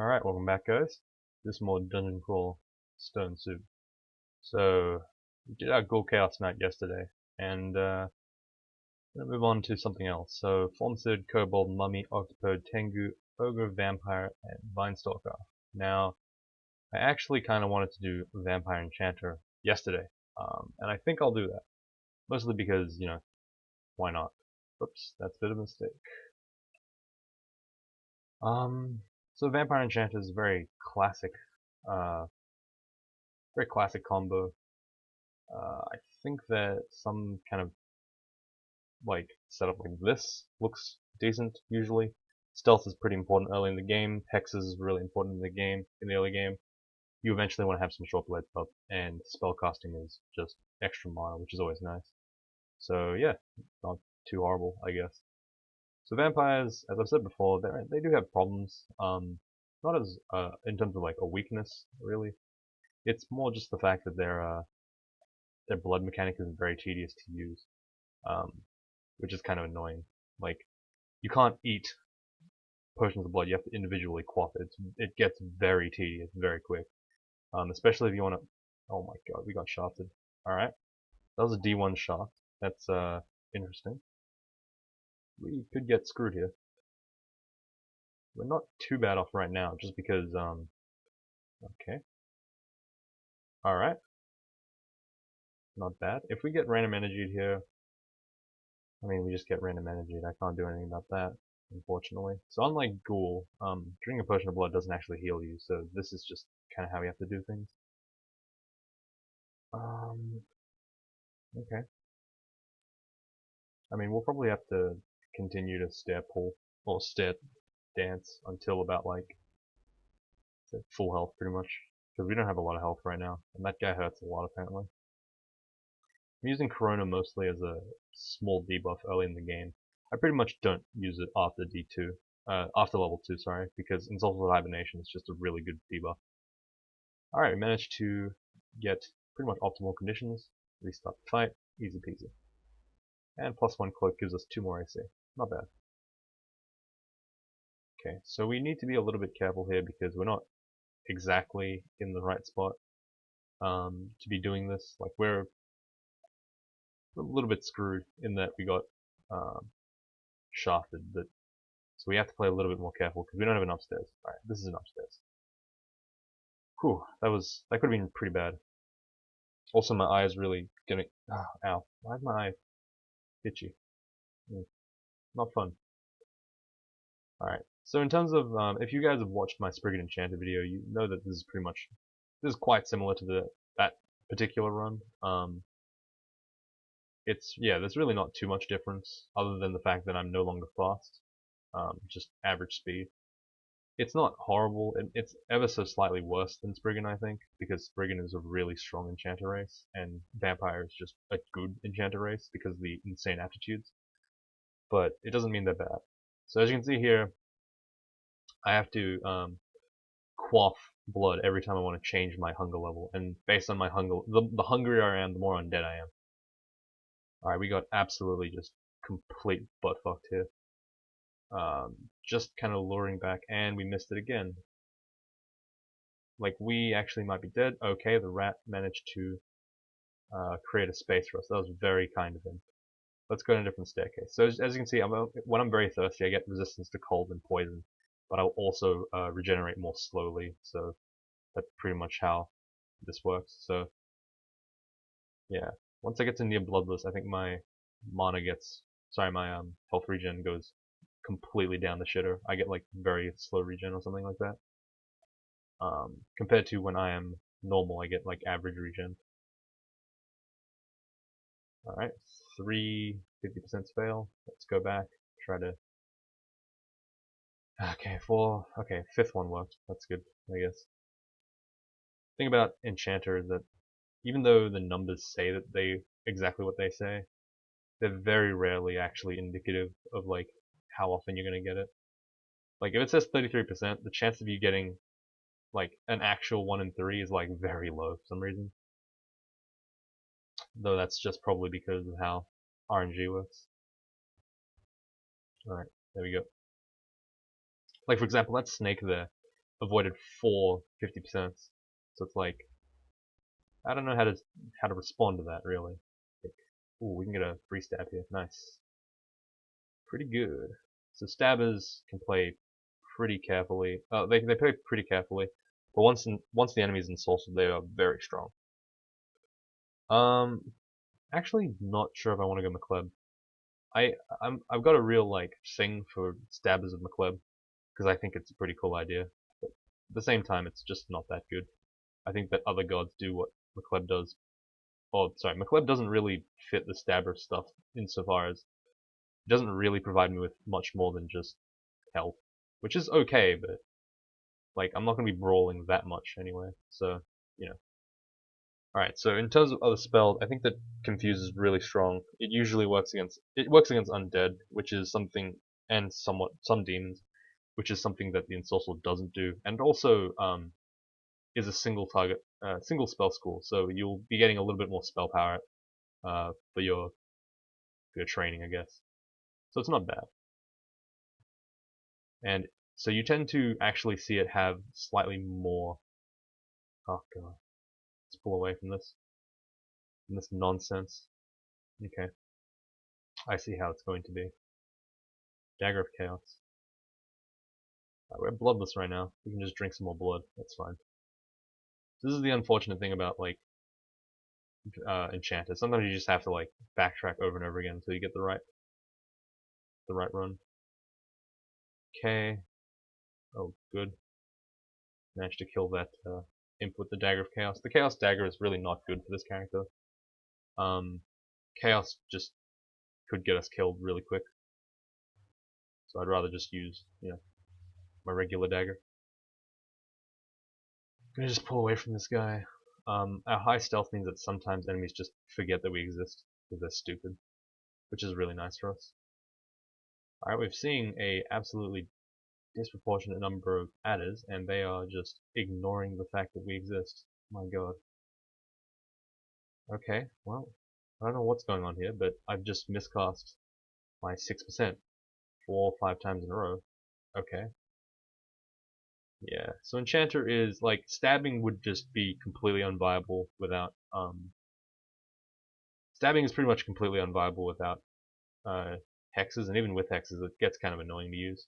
Alright, welcome back guys. This is more Dungeon Crawl Stone Soup. So, we did our Ghoul Chaos Night yesterday, and we're gonna move on to something else. So, Formsid, Kobold, Mummy, Octopode, Tengu, Ogre, Vampire, and Vinestalker. Now, I actually kinda wanted to do Vampire Enchanter yesterday, and I think I'll do that. Mostly because, you know, why not? Oops, that's a bit of a mistake. So Vampire Enchanter is a very classic combo. I think that some kind of like setup like this looks decent usually. Stealth is pretty important early in the game. Hexes is really important in the early game. You eventually want to have some short blades up, and spellcasting is just extra mile, which is always nice. So yeah, not too horrible, I guess. So vampires, as I've said before, they do have problems. Not as in terms of like a weakness, really. It's more just the fact that their blood mechanic is very tedious to use, which is kind of annoying. Like, you can't eat potions of blood; you have to individually quaff it. It gets very tedious very quick, especially if you want to. Oh my god, we got shafted. All right, that was a D1 shaft. That's interesting. We could get screwed here. We're not too bad off right now, just because okay. All right. Not bad. If we get random energied here, I mean, we just get random energied. I can't do anything about that, unfortunately. So unlike Ghoul, drinking a potion of blood doesn't actually heal you, so this is just kind of how we have to do things. Okay. I mean, we'll probably have to continue to stare pull, or stare dance until about, like, full health, pretty much. Because we don't have a lot of health right now, and that guy hurts a lot, apparently. I'm using Corona mostly as a small debuff early in the game. I pretty much don't use it after D2, after level 2, sorry, because Insulted Hibernation is just a really good debuff. Alright, we managed to get pretty much optimal conditions, restart the fight, easy peasy. And +1 cloak gives us 2 more AC, not bad. Okay, so we need to be a little bit careful here because we're not exactly in the right spot to be doing this. Like, we're a little bit screwed in that we got shafted, but so we have to play a little bit more careful because we don't have an upstairs. Alright, this is an upstairs. Whew, that could have been pretty bad. Also, my eye is really getting. Oh, ow. Why is my eye itchy? Not fun. Alright, so in terms of, if you guys have watched my Spriggan Enchanter video, you know that this is quite similar to that particular run. There's really not too much difference, other than the fact that I'm no longer fast, just average speed. It's not horrible, it's ever so slightly worse than Spriggan, I think, because Spriggan is a really strong Enchanter race, and Vampire is just a good Enchanter race because of the insane aptitudes. But it doesn't mean they're bad. So as you can see here, I have to quaff blood every time I want to change my hunger level, and based on my hunger, the hungrier I am, the more undead I am. Alright, we got absolutely just complete butt fucked here. Just kind of luring back, and we missed it again. Like, we actually might be dead. Okay, the rat managed to create a space for us. That was very kind of him. Let's go to a different staircase. So as you can see, when I'm very thirsty, I get resistance to cold and poison, but I'll also regenerate more slowly. So that's pretty much how this works. So yeah, once I get to near bloodless, I think my my health regen goes completely down the shitter. I get like very slow regen or something like that. Compared to when I am normal, I get like average regen. Alright, 50% fail. Let's go back, try to. Okay, fifth one worked. That's good, I guess. The thing about Enchanter is that even though the numbers say that they exactly what they say, they're very rarely actually indicative of like how often you're gonna get it. Like if it says 33%, the chance of you getting like an actual 1 in 3 is like very low for some reason. Though that's just probably because of how RNG works. Alright, there we go. Like for example, that snake there, avoided 4 50%. So it's like, I don't know how to respond to that really. Like, ooh, we can get a free stab here. Nice. Pretty good. So stabbers can play pretty carefully. They play pretty carefully, but once the enemy's ensorcelled, they are very strong. Actually, not sure if I want to go McCleb. I've got a real like thing for stabbers of McCleb because I think it's a pretty cool idea. But at the same time, it's just not that good. I think that other gods do what McCleb does. Oh, sorry, McCleb doesn't really fit the stabber stuff insofar as it doesn't really provide me with much more than just health, which is okay, but like I'm not gonna be brawling that much anyway. So you know. Alright, so in terms of other spells, I think that Confuse is really strong. It works against undead, which is something, and somewhat some demons, which is something that the Ensorcel doesn't do, and also is a single target, single spell school. So you'll be getting a little bit more spell power for your training, I guess. So it's not bad. And so you tend to actually see it have slightly more. Oh god, let's pull away from this nonsense. Okay, I see how it's going to be. Dagger of Chaos. We're bloodless right now. We can just drink some more blood. That's fine. This is the unfortunate thing about like Enchanter. Sometimes you just have to like backtrack over and over again until you get the right run. Okay. Oh, good. Managed to kill that imp with the Dagger of Chaos. The Chaos Dagger is really not good for this character. Chaos just could get us killed really quick. So I'd rather just use, my regular dagger. I'm gonna just pull away from this guy. Our high stealth means that sometimes enemies just forget that we exist because they're stupid, which is really nice for us. Alright, we're seeing a absolutely disproportionate number of adders, and they are just ignoring the fact that we exist. My god. Okay, well, I don't know what's going on here, but I've just miscast my 6% 4 or 5 times in a row. Okay. Yeah, so Enchanter is, like, stabbing would just be completely unviable without, stabbing is pretty much completely unviable without, hexes, and even with hexes it gets kind of annoying to use.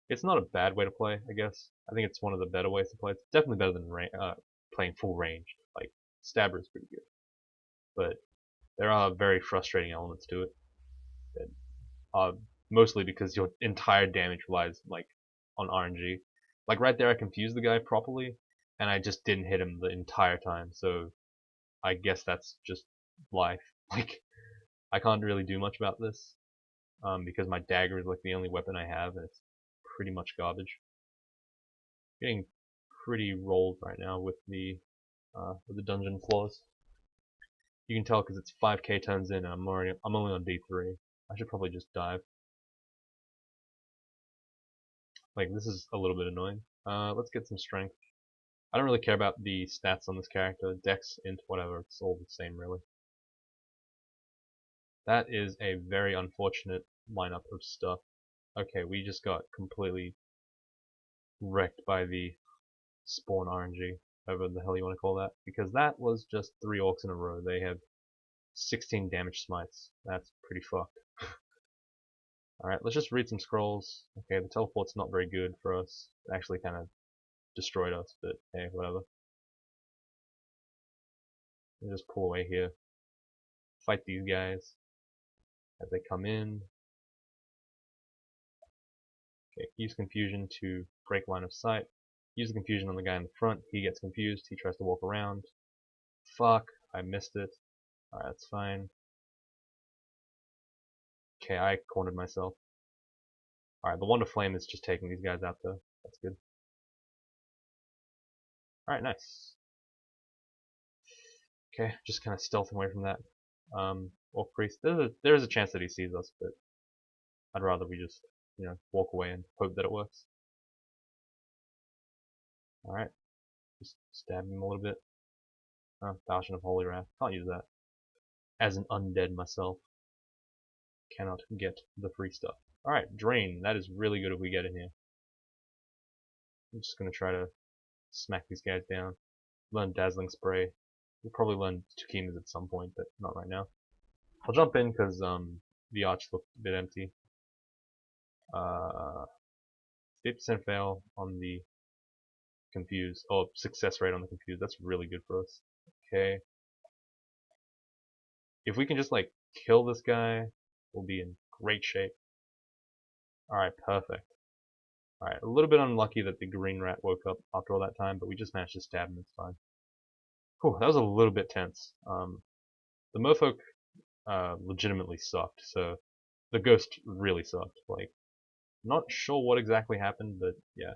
It's not a bad way to play, I guess. I think it's one of the better ways to play. It's definitely better than playing full range. Like, Stabber is pretty good. But there are very frustrating elements to it. That are mostly because your entire damage relies, like, on RNG. Like, right there I confused the guy properly, and I just didn't hit him the entire time, so I guess that's just life. Like, I can't really do much about this, because my dagger is, like, the only weapon I have, and it's pretty much garbage. Getting pretty rolled right now with the dungeon floors. You can tell because it's 5k turns in and I'm only on D3. I should probably just dive. Like, this is a little bit annoying. Let's get some strength. I don't really care about the stats on this character. Dex, int, whatever, it's all the same really. That is a very unfortunate lineup of stuff. Okay, we just got completely wrecked by the spawn RNG, whatever the hell you want to call that, because that was just 3 orcs in a row. They have 16 damage smites. That's pretty fucked. Alright, let's just read some scrolls. Okay, the teleport's not very good for us. It actually kind of destroyed us, but hey, whatever. We'll just pull away here. Fight these guys as they come in. Okay, use confusion to break line of sight. Use the confusion on the guy in the front. He gets confused. He tries to walk around. Fuck, I missed it. Alright, that's fine. Okay, I cornered myself. Alright, the Wand of Flame is just taking these guys out though. That's good. Alright, nice. Okay, just kind of stealthing away from that. Orc Priest. There's a chance that he sees us, but I'd rather we just, walk away and hope that it works. Alright, just stab him a little bit. Falchion of Holy Wrath. Can't use that. As an undead myself, cannot get the free stuff. Alright, Drain. That is really good if we get in here. I'm just gonna try to smack these guys down. Learn Dazzling Spray. We'll probably learn Tukimas at some point, but not right now. I'll jump in because the arch looked a bit empty. 50% fail on the confuse. Oh, success rate on the confuse. That's really good for us. Okay. If we can just like kill this guy, we'll be in great shape. Alright, perfect. Alright, a little bit unlucky that the green rat woke up after all that time, but we just managed to stab him, it's fine. Whew, that was a little bit tense. The merfolk legitimately sucked, so the ghost really sucked. Like, not sure what exactly happened, but yeah,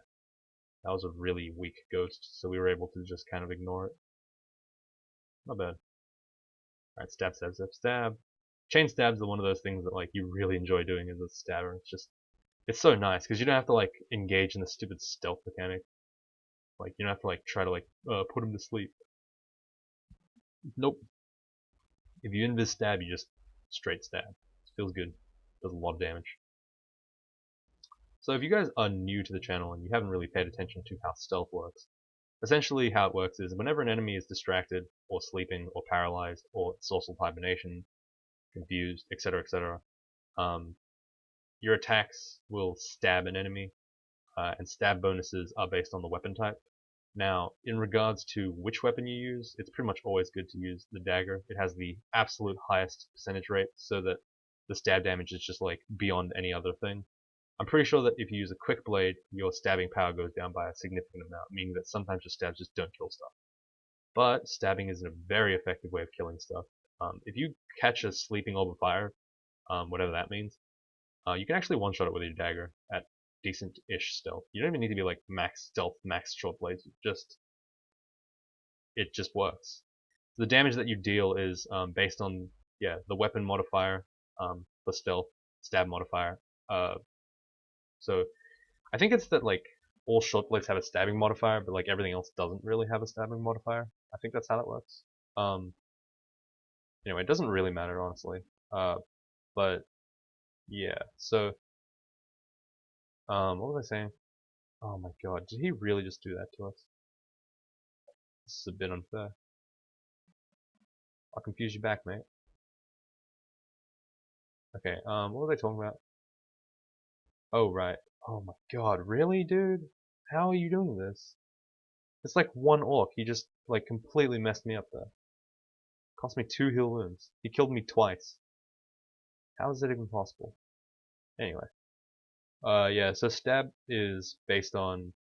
that was a really weak ghost, so we were able to just kind of ignore it. Not bad. Alright, stab, stab, stab, stab. Chain stabs are one of those things that like you really enjoy doing as a stabber. It's so nice because you don't have to like engage in the stupid stealth mechanic. Like you don't have to like try to like put him to sleep. Nope. If you invis stab, you just straight stab. It feels good. Does a lot of damage. So if you guys are new to the channel and you haven't really paid attention to how stealth works, essentially how it works is whenever an enemy is distracted or sleeping or paralyzed or social hibernation, confused, etc., your attacks will stab an enemy, and stab bonuses are based on the weapon type. Now, in regards to which weapon you use, it's pretty much always good to use the dagger. It has the absolute highest percentage rate, so that the stab damage is just like beyond any other thing. I'm pretty sure that if you use a quick blade, your stabbing power goes down by a significant amount, meaning that sometimes your stabs just don't kill stuff. But stabbing is a very effective way of killing stuff. If you catch a sleeping orb of fire, whatever that means, you can actually one-shot it with your dagger at decent-ish stealth. You don't even need to be like max stealth, max short blades. It just works. So the damage that you deal is based on the weapon modifier for stealth, stab modifier. So I think it's that like all short blades have a stabbing modifier, but like everything else doesn't really have a stabbing modifier. I think that's how that works. Anyway, it doesn't really matter honestly. But yeah, so what was I saying? Oh my god, did he really just do that to us? This is a bit unfair. I'll confuse you back, mate. Okay, what was I talking about? Oh, right. Oh my god, really, dude? How are you doing this? It's like one orc, he just, like, completely messed me up there. Cost me 2 heal wounds. He killed me twice. How is that even possible? Anyway. Yeah, so stab is based on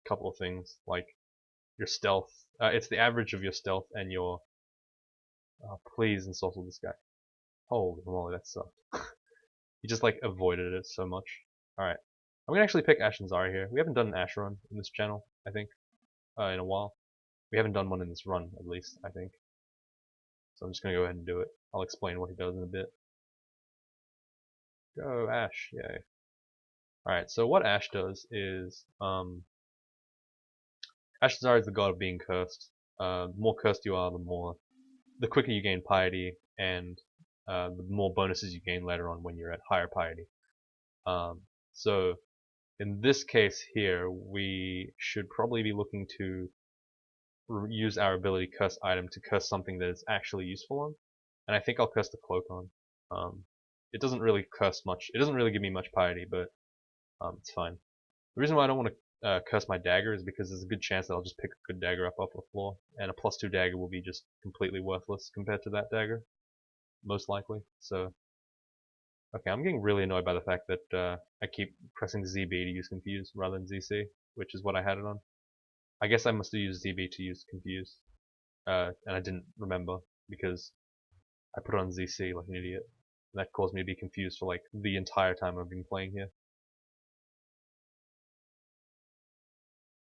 a couple of things, like your stealth. It's the average of your stealth and your... Oh, please insult this guy. Holy moly, that sucked. He just, like, avoided it so much. Alright. I'm gonna actually pick Ash and Zari here. We haven't done an Ash run in this channel, I think, in a while. We haven't done one in this run, at least, I think. So I'm just gonna go ahead and do it. I'll explain what he does in a bit. Go, Ash, yay. Alright, so what Ash does is, Ash and Zari is the god of being cursed. The more cursed you are, the quicker you gain piety, and the more bonuses you gain later on when you're at higher piety. So in this case here, we should probably be looking to use our ability curse item to curse something that is actually useful on. And I think I'll curse the cloak on. It doesn't really curse much. It doesn't really give me much piety, but it's fine. The reason why I don't want to curse my dagger is because there's a good chance that I'll just pick a good dagger up off the floor, and a +2 dagger will be just completely worthless compared to that dagger, most likely. So, okay, I'm getting really annoyed by the fact that I keep pressing ZB to use Confuse rather than ZC, which is what I had it on. I guess I must have used ZB to use Confuse, and I didn't remember because I put it on ZC like an idiot. And that caused me to be confused for like the entire time I've been playing here.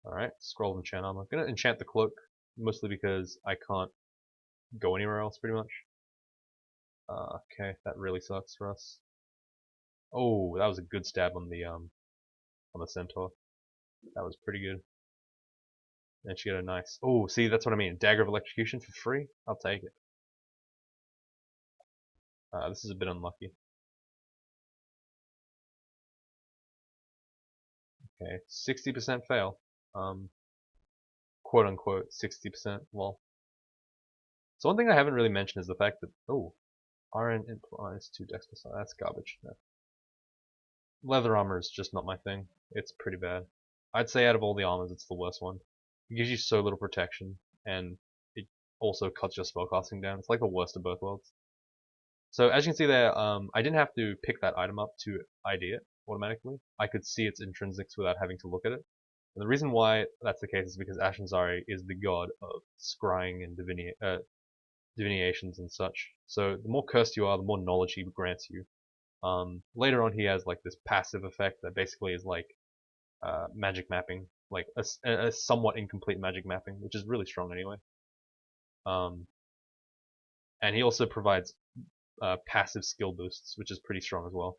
Alright, scroll enchant armor. I'm gonna enchant the cloak, mostly because I can't go anywhere else pretty much. Okay, that really sucks for us. Oh, that was a good stab on the centaur. That was pretty good. And she got a nice... Oh, see, that's what I mean. Dagger of Electrocution for free? I'll take it. This is a bit unlucky. Okay, 60% fail. Quote unquote 60%. Well, so one thing I haven't really mentioned is the fact that RN implies 2 dex per side. That's garbage. No. Leather armor is just not my thing. It's pretty bad. I'd say out of all the armors, it's the worst one. It gives you so little protection, and it also cuts your spellcasting down. It's like the worst of both worlds. So as you can see there, I didn't have to pick that item up to ID it automatically. I could see its intrinsics without having to look at it. And the reason why that's the case is because Ashnzari is the god of scrying and divinations and such. So the more cursed you are, the more knowledge he grants you. Later on, he has like this passive effect that basically is like magic mapping, like a somewhat incomplete magic mapping, which is really strong anyway. And he also provides passive skill boosts, which is pretty strong as well.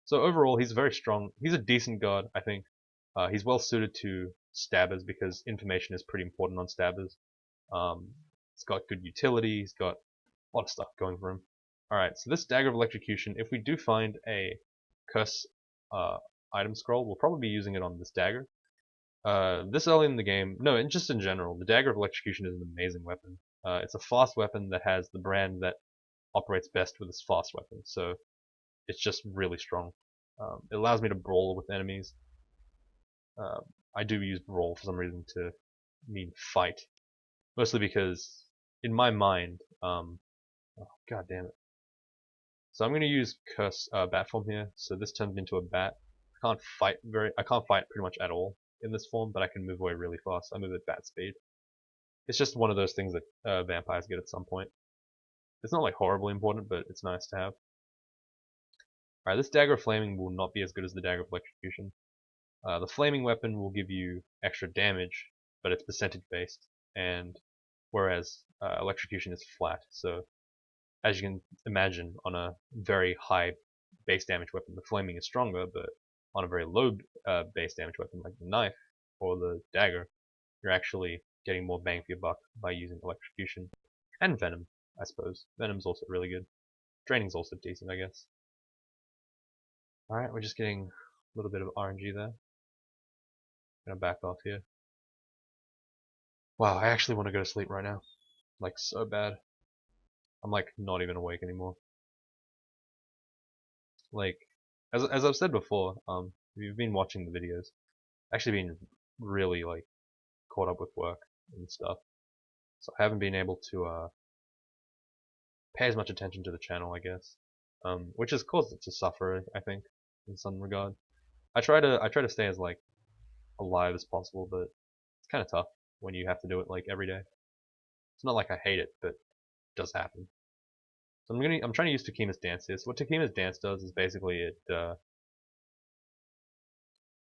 So overall, he's very strong. He's a decent god, I think. He's well suited to stabbers because information is pretty important on stabbers. He's got good utility. He's got a lot of stuff going for him. Alright, so this Dagger of Electrocution, if we do find a curse item scroll, we'll probably be using it on this dagger. This early in the game, no, and just in general, the Dagger of Electrocution is an amazing weapon. It's a fast weapon that has the brand that operates best with this fast weapon, so it's just really strong. It allows me to brawl with enemies. I do use brawl for some reason to mean fight, mostly because in my mind, oh, god damn it. So I'm going to use curse bat form here. So this turns into a bat. I can't fight pretty much at all in this form, but I can move away really fast. I move at bat speed. It's just one of those things that vampires get at some point. It's not like horribly important, but it's nice to have. Alright, this Dagger of Flaming will not be as good as the Dagger of Electrocution. The Flaming weapon will give you extra damage, but it's percentage based, and whereas Electrocution is flat. So as you can imagine, on a very high base damage weapon, the Flaming is stronger, but on a very low base damage weapon like the knife or the dagger, you're actually getting more bang for your buck by using Electrocution. And Venom, I suppose. Venom's also really good. Draining's also decent, I guess. Alright, we're just getting a little bit of RNG there. Gonna back off here. Wow, I actually want to go to sleep right now. Like, so bad. I'm like, not even awake anymore. Like, as I've said before, if you've been watching the videos, actually been really, like, caught up with work and stuff. So I haven't been able to, pay as much attention to the channel, I guess. Which has caused it to suffer, I think, in some regard. I try to stay as, like, alive as possible, but it's kind of tough when you have to do it, like, every day. It's not like I hate it, but it does happen. So I'm trying to use Takima's Dance here. So what Takima's Dance does is basically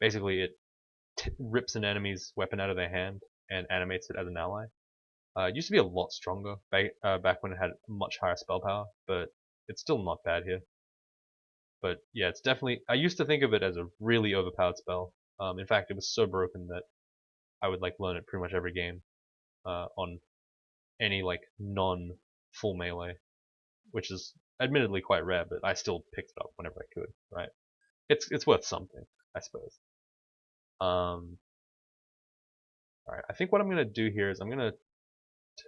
it rips an enemy's weapon out of their hand and animates it as an ally. It used to be a lot stronger back when it had much higher spell power, but it's still not bad here. But yeah, it's definitely. I used to think of it as a really overpowered spell. In fact, it was so broken that I would like learn it pretty much every game on any like non-full melee, which is admittedly quite rare, but I still picked it up whenever I could. Right? It's worth something, I suppose. Alright, I think what I'm gonna do here is I'm gonna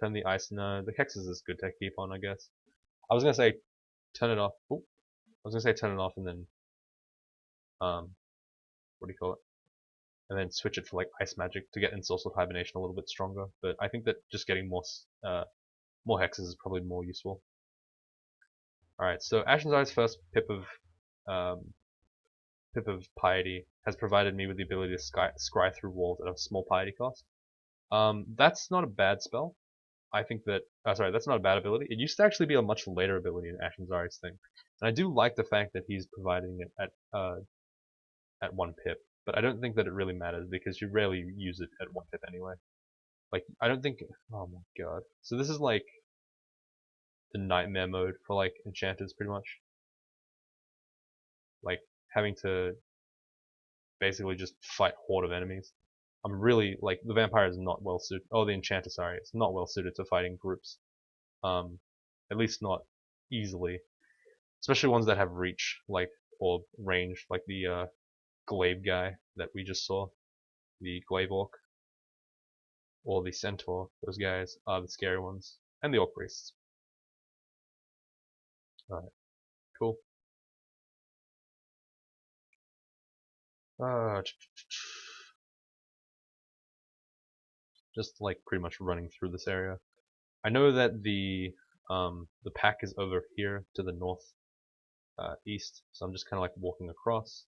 turn the ice. No, the hexes is good to keep on, I guess. I was gonna say turn it off. Ooh, I was gonna say turn it off and then what do you call it? And then switch it for like ice magic to get Ensorcelled Hibernation a little bit stronger. But I think that just getting more hexes is probably more useful. Alright, so Ashnzari's first pip of piety has provided me with the ability to scry through walls at a small piety cost. That's not a bad spell. I think that, sorry, that's not a bad ability. It used to actually be a much later ability in Ashnzari's thing. And I do like the fact that he's providing it at 1 pip. But I don't think that it really matters because you rarely use it at 1 pip anyway. Like, I don't think, oh my god. So this is like the nightmare mode for like enchanters pretty much. Like, having to basically just fight horde of enemies. I'm really, like, the vampire is not well suited, oh, the enchanter, sorry, it's not well suited to fighting groups. At least not easily. Especially ones that have reach, like, or range, like the glaive guy that we just saw, the glaive orc, or the centaur. Those guys are the scary ones, and the orc priests. Alright, cool. Just like pretty much running through this area. I know that the pack is over here to the north east, so I'm just kind of like walking across.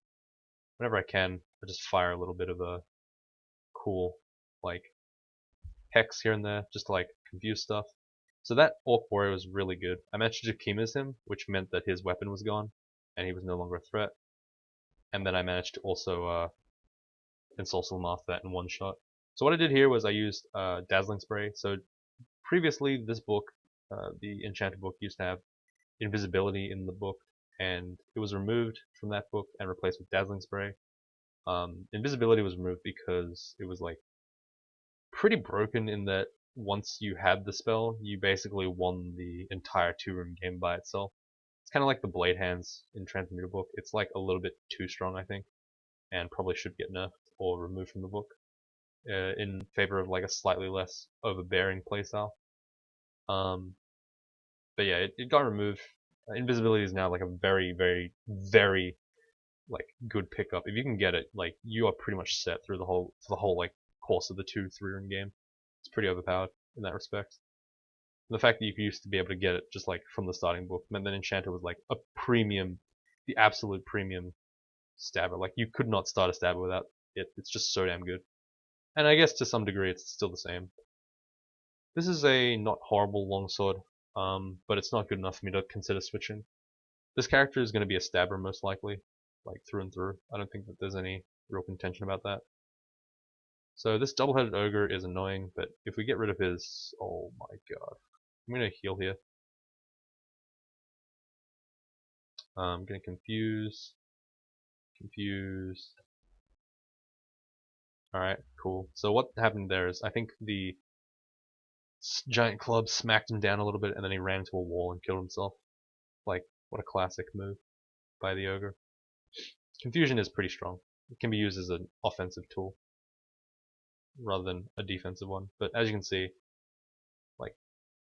Whenever I can, I just fire a little bit of a cool like hex here and there, just to like confuse stuff. So that orc warrior was really good. I managed to Demise him, which meant that his weapon was gone, and he was no longer a threat. And then I managed to also ensorcel him after that in one shot. So what I did here was I used dazzling spray. So previously, this book, the Enchanter book, used to have invisibility in the book, and it was removed from that book and replaced with dazzling spray. Invisibility was removed because it was like pretty broken in that once you had the spell, you basically won the entire 2-room game by itself. It's kind of like the blade hands in Transmuter book. It's like a little bit too strong, I think, and probably should get nerfed or removed from the book in favor of like a slightly less overbearing playstyle. But yeah, it got removed. Invisibility is now like a very, very, very like good pickup. If you can get it, like you are pretty much set through the whole like course of the 2-3 room game. It's pretty overpowered in that respect. And the fact that you used to be able to get it just like from the starting book meant that Enchanter was like a premium, the absolute premium stabber. Like you could not start a stabber without it. It's just so damn good. And I guess to some degree it's still the same. This is a not horrible longsword, but it's not good enough for me to consider switching. This character is going to be a stabber most likely, like through and through. I don't think that there's any real contention about that. So this double-headed ogre is annoying, but if we get rid of his... Oh my god. I'm going to heal here. I'm going to confuse. Confuse. Alright, cool. So what happened there is I think the giant club smacked him down a little bit and then he ran into a wall and killed himself. Like, what a classic move by the ogre. Confusion is pretty strong. It can be used as an offensive tool rather than a defensive one. But as you can see, like,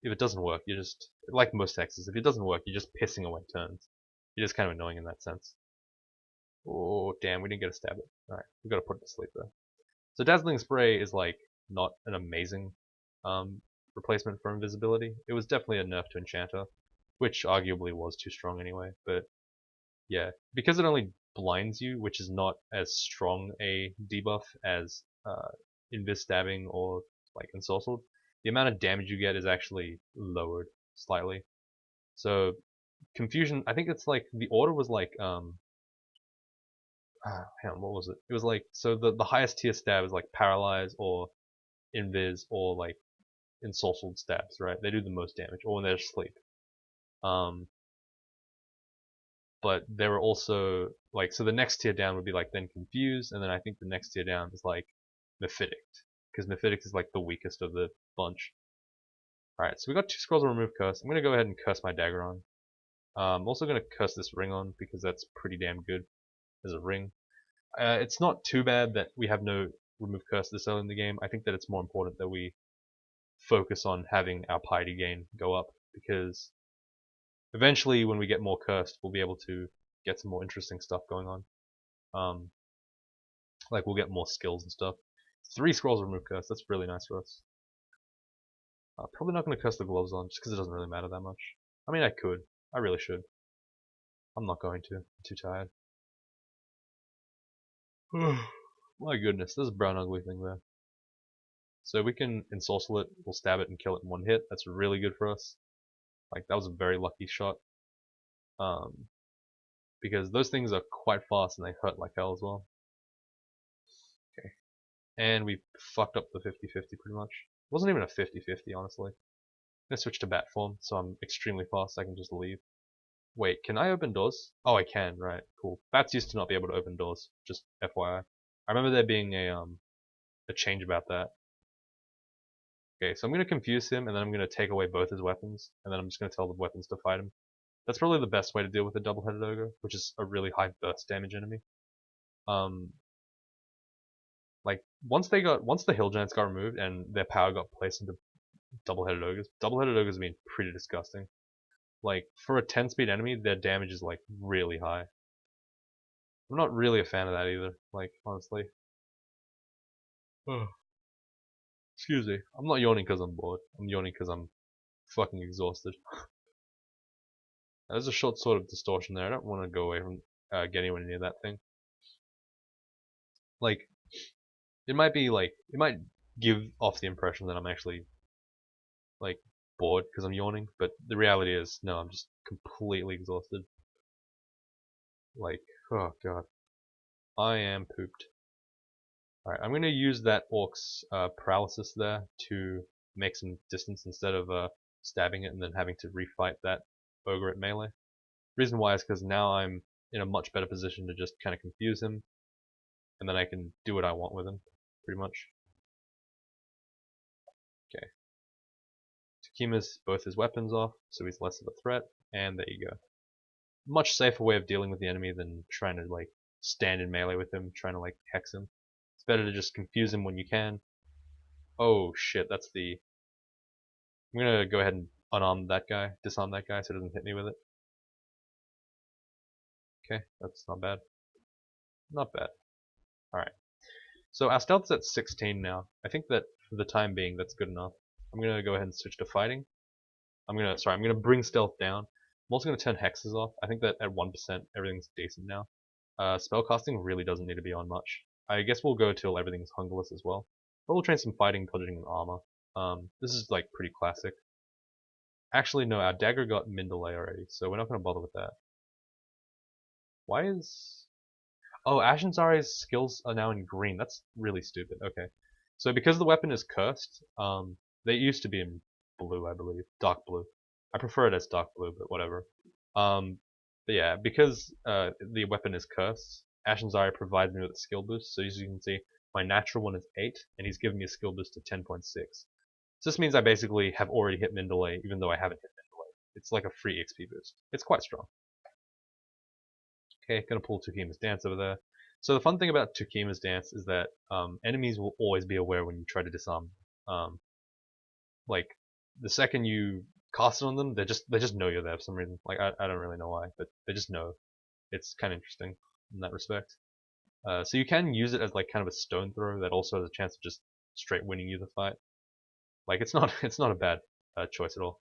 if it doesn't work, you're just, like most hexes, if it doesn't work, you're just pissing away turns. You're just kind of annoying in that sense. Oh, damn, we didn't get a stab it. Alright, we gotta put it to sleep though. So Dazzling Spray is like, not an amazing replacement for invisibility. It was definitely a nerf to Enchanter, which arguably was too strong anyway, but yeah, because it only blinds you, which is not as strong a debuff as invis stabbing or like ensorcelled, the amount of damage you get is actually lowered slightly. So confusion, I think it's like the order was like hang on, what was it? It was like, so the highest tier stab is like paralyze or invis or like ensorcelled stabs, right? They do the most damage, or when they're asleep. But there were also like, so the next tier down would be like then confused, and then I think the next tier down is like Mephitic, because Mephitic is like the weakest of the bunch. Alright, so we got 2 scrolls of remove curse. I'm gonna go ahead and curse my dagger on. I'm also gonna curse this ring on because that's pretty damn good as a ring. It's not too bad that we have no remove curse this early in the game. I think that it's more important that we focus on having our piety gain go up, because eventually when we get more cursed, we'll be able to get some more interesting stuff going on. Like we'll get more skills and stuff. 3 scrolls of remove curse, that's really nice for us. Probably not going to curse the gloves on, just because it doesn't really matter that much. I mean, I could. I really should. I'm not going to. I'm too tired. My goodness, there's a brown ugly thing there. So we can ensorcel it, we'll stab it and kill it in one hit. That's really good for us. Like, that was a very lucky shot. Because those things are quite fast and they hurt like hell as well. Okay. And we fucked up the 50-50 pretty much. It wasn't even a 50-50, honestly. I'm gonna switch to bat form, so I'm extremely fast, I can just leave. Wait, can I open doors? Oh, I can, right, cool. Bats used to not be able to open doors, just FYI. I remember there being a change about that. Okay, so I'm gonna confuse him, and then I'm gonna take away both his weapons, and then I'm just gonna tell the weapons to fight him. That's probably the best way to deal with a double-headed ogre, which is a really high burst damage enemy. Like once the hill giants got removed and their power got placed into double-headed ogres. Double-headed ogres have been pretty disgusting. Like for a 10-speed enemy, their damage is like really high. I'm not really a fan of that either. Like honestly. Oh, excuse me. I'm not yawning because I'm bored. I'm yawning because I'm fucking exhausted. There's a short sort of distortion there. I don't want to go away from getting anywhere near that thing. Like it might give off the impression that I'm actually like bored because I'm yawning, but the reality is no, I'm just completely exhausted. Like, oh god, I am pooped. Alright, I'm gonna use that orc's paralysis there to make some distance instead of stabbing it and then having to refight that ogre at melee. Reason why is because now I'm in a much better position to just kind of confuse him, and then I can do what I want with him, pretty much. Okay. Takima's both his weapons off, so he's less of a threat, and there you go. Much safer way of dealing with the enemy than trying to like stand in melee with him, trying to like hex him. It's better to just confuse him when you can. Oh shit, that's the... I'm gonna go ahead and unarm that guy, disarm that guy so it doesn't hit me with it. Okay, that's not bad. Not bad. Alright. So our stealth's at 16 now. I think that for the time being that's good enough. I'm gonna go ahead and switch to fighting. I'm gonna bring stealth down. I'm also gonna turn hexes off. I think that at 1% everything's decent now. Spellcasting really doesn't need to be on much. I guess we'll go till everything's hungerless as well. But we'll train some fighting, dodging, and armor. This is like pretty classic. Actually, no, our dagger got min delay already, so we're not gonna bother with that. Why is... Oh, Ashenzare's skills are now in green. That's really stupid. Okay. So because the weapon is cursed, they used to be in blue, I believe. Dark blue. I prefer it as dark blue, but whatever. But yeah, because the weapon is cursed, Ashenzaре provides me with a skill boost. So as you can see, my natural one is 8, and he's giving me a skill boost to 10.6. So this means I basically have already hit min delay, even though I haven't hit min delay. It's like a free XP boost. It's quite strong. Okay, gonna pull Tukima's Dance over there. So the fun thing about Tukima's Dance is that enemies will always be aware when you try to disarm. Like the second you cast it on them, they just know you're there for some reason. Like I don't really know why, but they just know. It's kind of interesting in that respect. So you can use it as like kind of a stone throw that also has a chance of just straight winning you the fight. Like it's not a bad choice at all.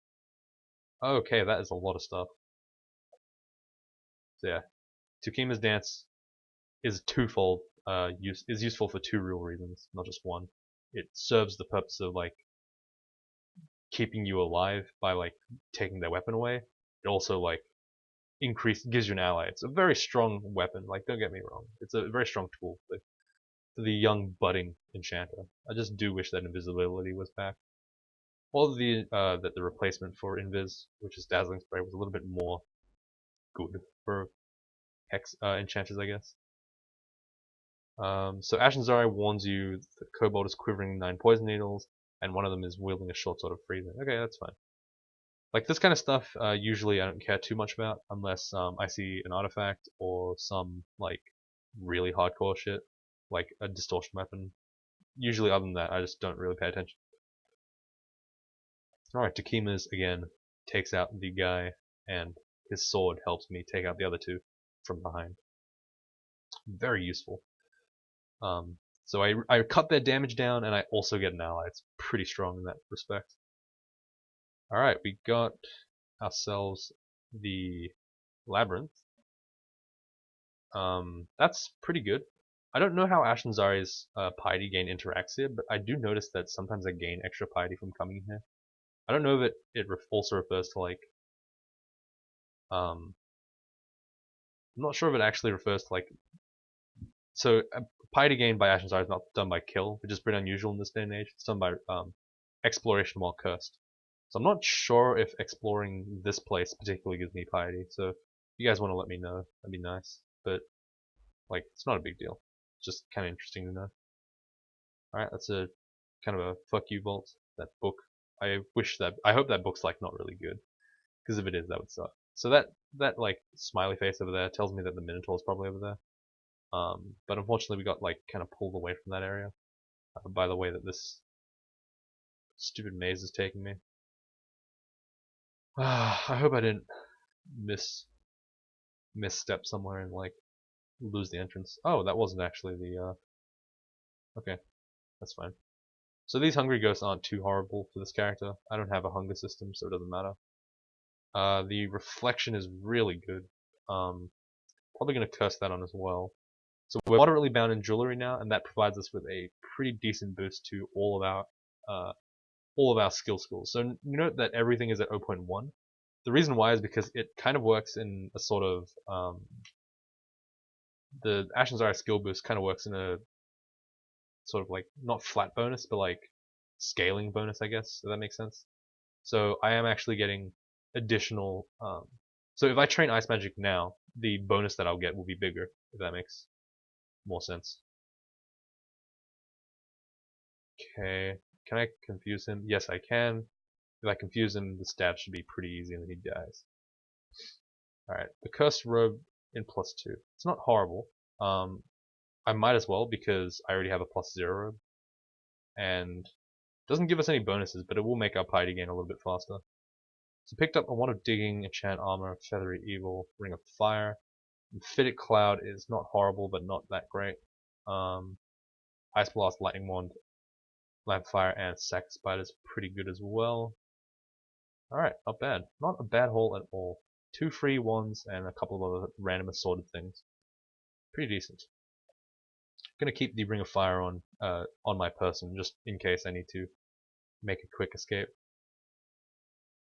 Okay, that is a lot of stuff. So yeah, Tukima's Dance is twofold. Is useful for two real reasons, not just one. It serves the purpose of like keeping you alive by like taking their weapon away. It also like gives you an ally. It's a very strong weapon. Like don't get me wrong, it's a very strong tool for the young budding enchanter. I just do wish that invisibility was back. Or that the replacement for invis, which is dazzling spray, was a little bit more good for hex enchanters, I guess. So Ashenzaре warns you the kobold is quivering 9 poison needles, and one of them is wielding a short sword of freezing. Okay, that's fine. Like this kind of stuff, usually I don't care too much about unless I see an artifact or some like really hardcore shit, like a distortion weapon. Usually, other than that, I just don't really pay attention. All right, Takima's again takes out the guy, and his sword helps me take out the other two from behind. Very useful. So I cut their damage down, and I also get an ally. It's pretty strong in that respect. Alright, we got ourselves the Labyrinth. That's pretty good. I don't know how Ashenzare's piety gain interacts here, but I do notice that sometimes I gain extra piety from coming here. I don't know if it also refers to like... I'm not sure if it actually refers to like... So, piety gain by Ashenzaре is not done by kill, which is pretty unusual in this day and age. It's done by exploration while cursed. So I'm not sure if exploring this place particularly gives me piety, so if you guys want to let me know, that'd be nice. But, like, it's not a big deal. It's just kind of interesting to know. Alright, that's a kind of a fuck you vault. That book. I hope that book's, like, not really good. Because if it is, that would suck. So that like, smiley face over there tells me that the Minotaur's probably over there. But unfortunately we got like kind of pulled away from that area by the way that this stupid maze is taking me. I hope I didn't misstep somewhere and like lose the entrance. Oh, that wasn't actually the okay, that's fine. So these hungry ghosts aren't too horrible for this character. I don't have a hunger system, so it doesn't matter. The reflection is really good. Probably gonna curse that on as well. So we're moderately bound in jewelry now, and that provides us with a pretty decent boost to all of our skill schools. So note that everything is at 0.1. The reason why is because it kind of works in a sort of the Ashen Zara skill boost kind of works in a sort of like not flat bonus, but like scaling bonus, I guess. Does that make sense? So I am actually getting additional. So if I train Ice Magic now, the bonus that I'll get will be bigger. If that makes more sense. Okay, can I confuse him? Yes, I can. If I confuse him, the stab should be pretty easy and then he dies. Alright, the Cursed Robe in +2. It's not horrible. I might as well because I already have a +0 robe. And it doesn't give us any bonuses, but it will make our piety gain a little bit faster. So picked up a Wand of Digging, Enchant Armor, Feathery Evil, Ring of Fire. And Fitted Cloud is not horrible, but not that great. Ice Blast, Lightning Wand, Lamp Fire, and Sack Spider is pretty good as well. Alright, not bad. Not a bad haul at all. 2 free wands and a couple of other random assorted things. Pretty decent. Gonna keep the Ring of Fire on my person just in case I need to make a quick escape.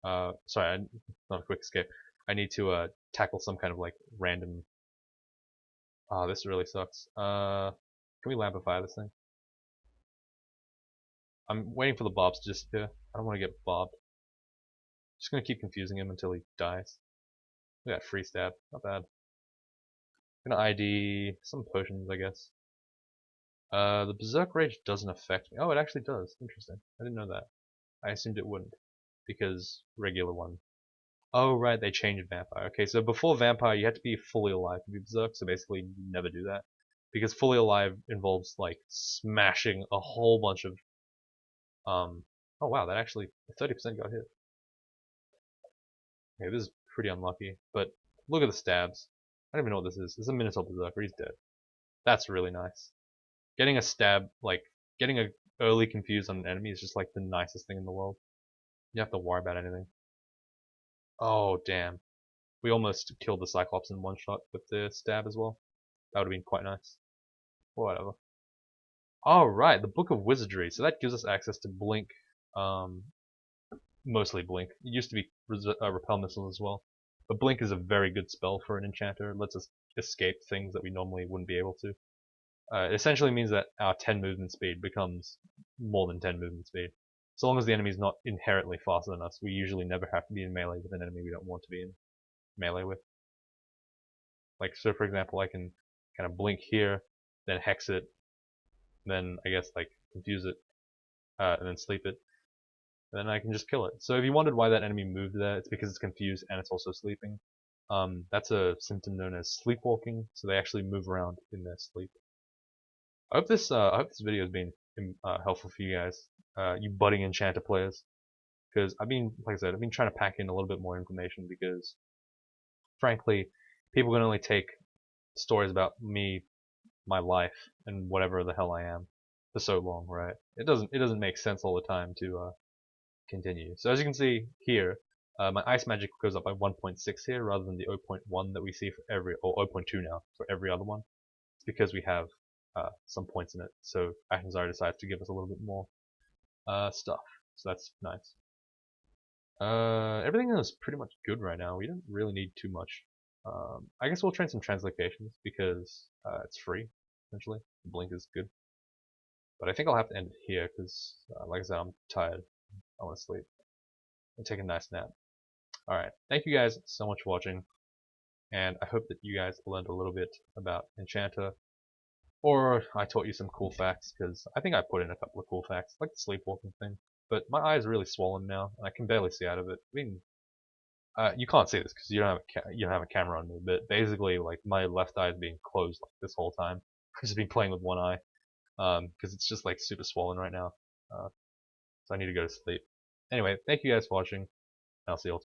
Sorry, not a quick escape. I need to tackle some kind of like random. Ah, this really sucks. Can we Lampify this thing? I'm waiting for the bobs to disappear. I don't want to get bobbed. Just gonna keep confusing him until he dies. We got free stab, not bad. Gonna ID some potions, I guess. The Berserk Rage doesn't affect me. Oh, it actually does. Interesting. I didn't know that. I assumed it wouldn't. Because regular one. Oh, right, they changed Vampire. Okay, so before Vampire, you had to be fully alive to be Berserk, so basically you never do that. Because fully alive involves, like, smashing a whole bunch of, oh wow, that actually, 30% got hit. Okay, this is pretty unlucky, but look at the stabs. I don't even know what this is. This is a Minotaur Berserker, he's dead. That's really nice. Getting a stab, like, getting a early confuse on an enemy is just like the nicest thing in the world. You don't have to worry about anything. Oh, damn. We almost killed the Cyclops in one shot with the stab as well. That would have been quite nice. Whatever. Alright, the Book of Wizardry. So that gives us access to Blink. Mostly Blink. It used to be Repel Missiles as well. But Blink is a very good spell for an Enchanter. It lets us escape things that we normally wouldn't be able to. It essentially means that our 10 movement speed becomes more than 10 movement speed. So long as the enemy is not inherently faster than us, we usually never have to be in melee with an enemy we don't want to be in melee with. Like, so for example, I can kind of blink here, then hex it, then I guess like confuse it, and then sleep it, and then I can just kill it. So if you wondered why that enemy moved there, it's because it's confused and it's also sleeping. That's a symptom known as sleepwalking, so they actually move around in their sleep. I hope this video has been helpful for you guys, you budding Enchanter players, because like I said, I've been trying to pack in a little bit more information because, frankly, people can only take stories about me, my life, and whatever the hell I am for so long, right? It doesn't make sense all the time to continue. So as you can see here, my ice magic goes up by 1.6 here rather than the 0.1 that we see for every, or 0.2 now for every other one. It's because we have some points in it. So Ashen Zara decides to give us a little bit more stuff. So that's nice. Everything is pretty much good right now. We don't really need too much. I guess we'll train some translocations because it's free, essentially. The blink is good. But I think I'll have to end it here because, like I said, I'm tired. I want to sleep and take a nice nap. Alright, thank you guys so much for watching, and I hope that you guys learned a little bit about Enchanter, or I taught you some cool facts, because I think I put in a couple of cool facts, like the sleepwalking thing. But my eye is really swollen now, and I can barely see out of it. I mean, You can't see this because you don't have a camera on me, but basically like my left eye is being closed like this whole time. I've just been playing with one eye because it's just like super swollen right now. So I need to go to sleep. Anyway, thank you guys for watching. I'll see you all.